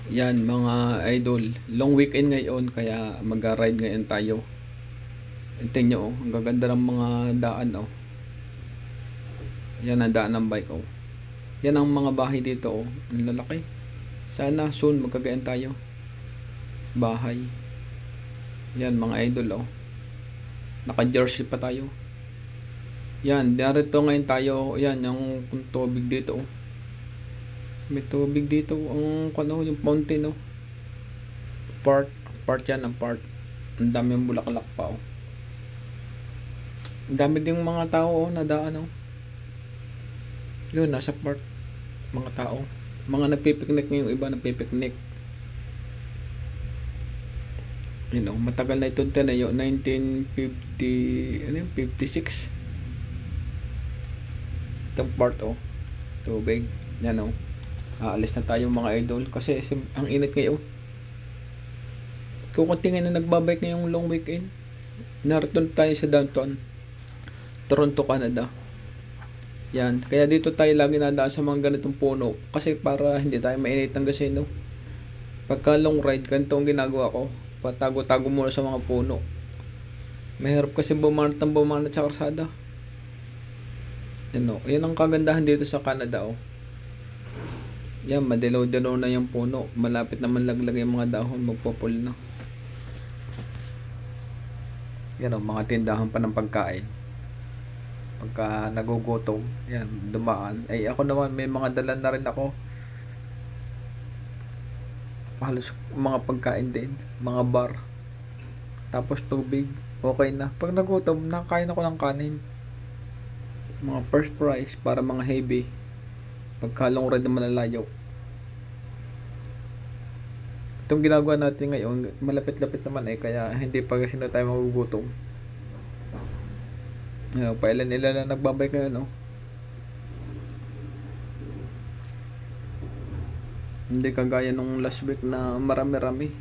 Yan mga idol, long weekend ngayon kaya mag-ride ngayon tayo. Tingnan nyo, ang gaganda ng mga daan Yan ang daan ng bike Yan ang mga bahay dito ang lalaki. Sana soon magkagayan tayo. Bahay. Yan mga idol Naka-jersey pa tayo. Yan, narito ngayon tayo. Yan yung tubig dito May tubig dito ang yung fountain Part yan ang part. Ang dami yung bulaklak pa Ang dami ding mga tao na daan Yun, nasa park. Mga tao. Mga nagpipiknik ngayong iba nagpipiknik. Matagal na itong tinayo. 1950, 56. Itong part tubig. Yan aalis na tayo mga idol. Kasi ang init ngayon. Kung tingin na nagbabike ngayong long weekend. Narito tayo sa downtown Toronto, Canada. Yan, kaya dito tayo lagi nadaan sa mga ganitong puno kasi para hindi tayo mainit ng gasino. Pagka long ride, ganito ang ginagawa ko. Patago-tago muna sa mga puno. Mahirap kasi bumanat sa karsada. Yan ang kagandahan dito sa Canada Yan, madilaw-dilaw na yung puno. Malapit naman laglag yung mga dahon, magpupul na. Yan mga tindahan pa ng pagkain. Pagka nagugutom, yan, dumaan. Ay ako naman, may mga dala na rin ako. Halos mga pagkain din, mga bar. Tapos tubig, okay na. Pag nagutom, nakakain ako ng kanin. Mga first price para mga heavy. Pagka long ride na malalayo. Itong ginagawa natin ngayon, malapit-lapit naman kaya hindi pa kasi na tayo magugutom. Pailan-ilan na nagbabay kayo Hindi kagaya nung last week na marami-rami.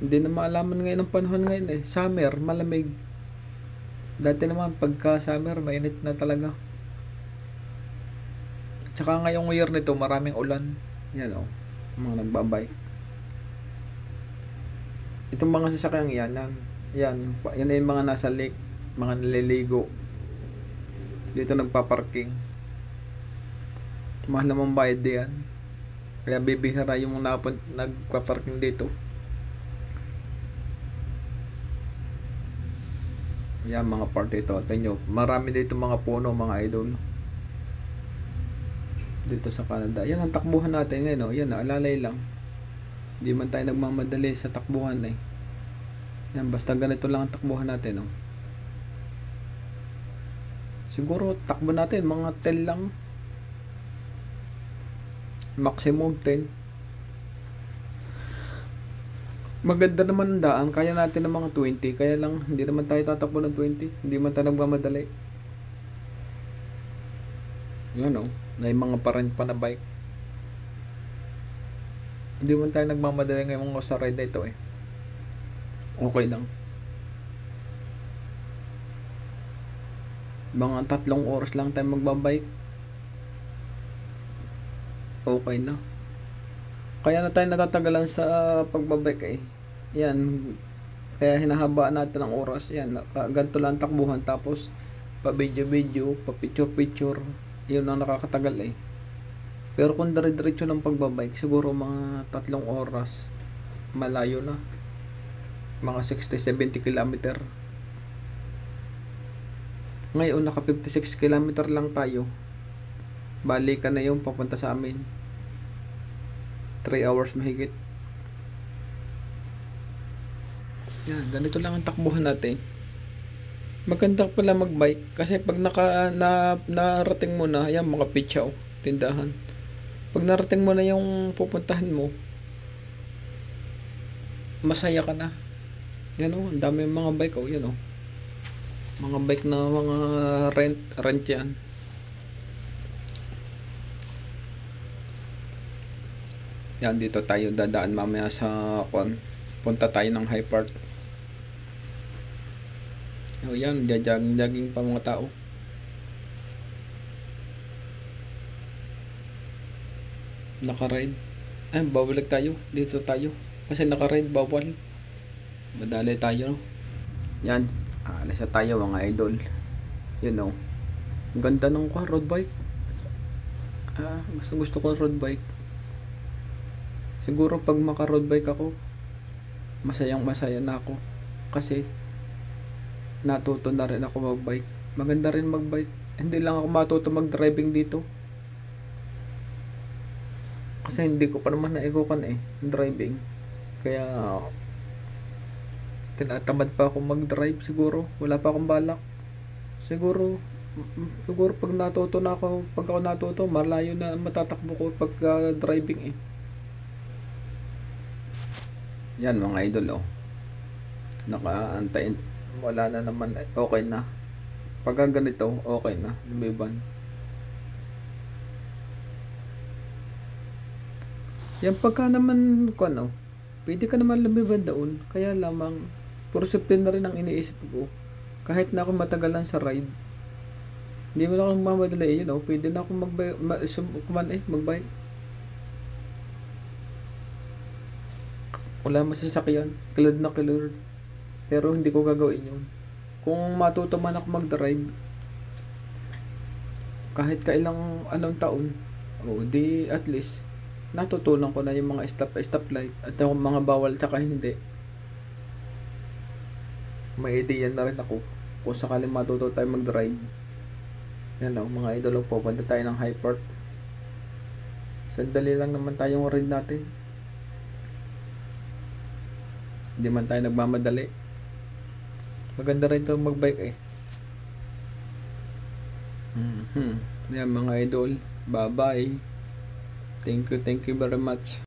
Hindi na maalaman ngayon ang panahon ngayon Summer, malamig. Dati naman pagka summer, mainit na talaga. Tsaka ngayong year nito, maraming ulan. Yan mga nagbabike. Itong mga sasakyang yan ay yung mga nasa lake, mga naliligo. Dito nagpa-parking. Mahal naman bayad diyan. Kaya bibihira yung nagpa-parking dito. Yan mga part ito. Tingnan nyo, marami dito mga puno, mga idol. Dito sa Canada. Yan ang takbuhan natin ngayon Yan, alalay lang. Hindi man tayo nagmamadali sa takbuhan Yan, basta ganito lang ang takbuhan natin Siguro takbo natin mga 10 lang. Maximum 10. Maganda naman ang daan. Kaya natin ng mga 20. Kaya lang hindi naman tayo tatakbo ng 20. Hindi man tayo nagmamadali. Yan may mga parent pa na bike. Hindi man tayo nagmamadali ngayon sa ride na ito Okay lang. Mga 3 oras lang tayo magbabike. Okay na. Kaya na tayo natatagalan sa pagbabike Yan. Kaya hinahabaan natin ang oras. Yan. Ganito lang takbuhan. Tapos pa-video-video, pa-picture-picture. Yun ang nakakatagal Pero kung dire-diretso ng pagbabike, siguro mga 3 oras. Malayo na. Mga 60-70 km. Ngayon naka 56 km lang tayo. Balikan na yung papunta sa amin. 3 hours mahigit. Yan, ganito lang ang takbuhan natin. Maganda pala magbike kasi pag narating mo na, yan mga pitsaw, tindahan. Pag narating mo na yung pupuntahan mo, masaya ka na. Yan ang dami mga bike yan mga bike na mga rent yan. Yan, dito tayo dadaan mamaya sa punta tayo ng High Park. Yan, jogging pa mga tao. Naka-ride. Ay, bawalag tayo. Dito tayo. Kasi naka-ride, bawal. Madali tayo, no? Yan. Alis na tayo, mga idol. Yun, no? Ang ganda ng road bike. Gusto ko road bike. Siguro pag maka-road bike ako, masayang masaya na ako. Kasi, natuto na rin ako mag-bike. Maganda rin mag-bike. Hindi lang ako matuto mag-driving dito. Kasi hindi ko pa naman naikukan driving. Kaya tinatamad pa ako mag-drive siguro. Wala pa akong balak. Siguro pag natuto na ako, pag ako natuto, malayo na matatakbo ko pag driving Yan mga idol Nakaantayin. Wala na naman. Okay na. Pag ganito, okay na. Lumiban. Yan pagka naman pwede ka naman lumiban doon. Kaya lamang puro safety na rin ang iniisip ko. Kahit na ako matagalan sa ride, hindi mo na ako mamadali pwede na ako magbike. Wala masasakyan, kilod na kilod. Pero hindi ko gagawin yun. Kung matuto man ako mag-drive, kahit kailang anong taon, di at least natutunan ko na yung mga stop light at yung mga bawal tsaka hindi. May idea na rin ako kung sakaling matuto tayo mag-drive. Yan mga idol, pupunta tayo ng High Park. Sandali lang naman tayong ride natin. Hindi man tayo nagmamadali. Maganda rin ito mag-bike Yan mga idol. Bye bye. Thank you very much.